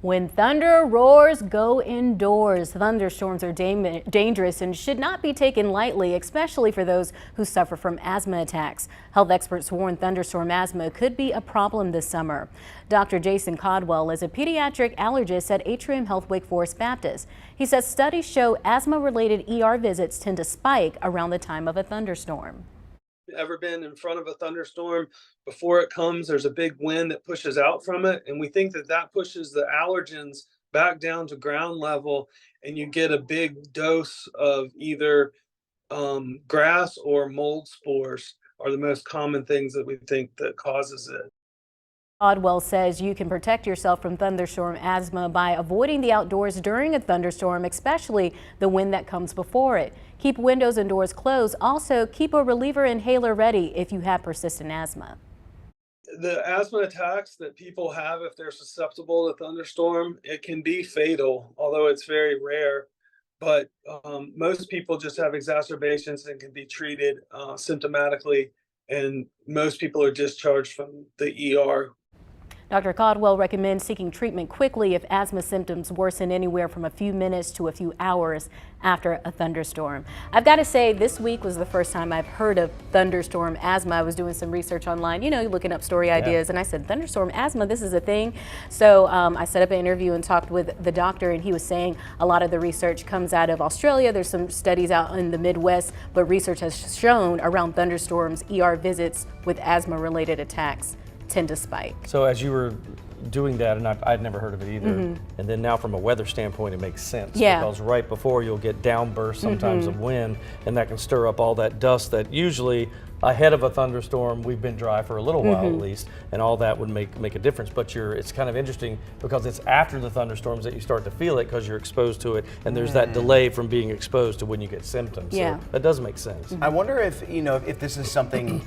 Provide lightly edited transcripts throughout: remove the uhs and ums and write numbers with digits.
When thunder roars, go indoors. Thunderstorms are dangerous and should not be taken lightly, especially for those who suffer from asthma attacks. Health experts warn thunderstorm asthma could be a problem this summer. Dr. Jason Codwell is a pediatric allergist at Atrium Health Wake Forest Baptist. He says studies show asthma-related ER visits tend to spike around the time of a thunderstorm. Ever been in front of a thunderstorm? Before it comes, there's a big wind that pushes out from it, and we think that that pushes the allergens back down to ground level, and you get a big dose of either grass or mold spores are the most common things that we think that causes it. Codwell says you can protect yourself from thunderstorm asthma by avoiding the outdoors during a thunderstorm, especially the wind that comes before it. Keep windows and doors closed. Also, keep a reliever inhaler ready if you have persistent asthma. The asthma attacks that people have, if they're susceptible to thunderstorm, it can be fatal, although it's very rare. But most people just have exacerbations and can be treated symptomatically, and most people are discharged from the ER. Dr. Codwell recommends seeking treatment quickly if asthma symptoms worsen anywhere from a few minutes to a few hours after a thunderstorm. I've got to say, this week was the first time I've heard of thunderstorm asthma. I was doing some research online, looking up story ideas, and I said, thunderstorm asthma, this is a thing. So I set up an interview and talked with the doctor, and he was saying a lot of the research comes out of Australia. There's some studies out in the Midwest, but research has shown around thunderstorms, ER visits with asthma-related attacks tend to spike. So as you were doing that, and I'd never heard of it either, and then now from a weather standpoint it makes sense, because right before you'll get downbursts sometimes of wind, and that can stir up all that dust that usually ahead of a thunderstorm we've been dry for a little while at least, and all that would make a difference. But it's kind of interesting because it's after the thunderstorms that you start to feel it because you're exposed to it, and there's that delay from being exposed to when you get symptoms. So that does make sense. I wonder if if this is something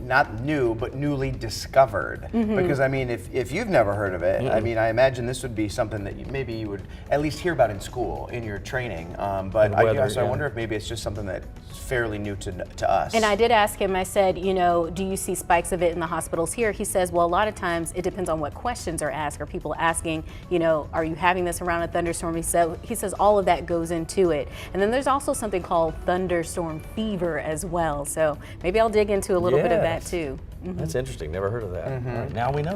not new but newly discovered, because I mean if you've never heard of it, I mean I imagine this would be something that maybe you would at least hear about in school in your training, but I wonder if maybe it's just something that's fairly new to us. And I did ask him, I said, do you see spikes of it in the hospitals here? He says, well, a lot of times it depends on what questions are asked. Are people asking, are you having this around a thunderstorm? He says all of that goes into it. And then there's also something called thunderstorm fever as well. So maybe I'll dig into a little bit of that too. That's interesting. Never heard of that. All right, now we know.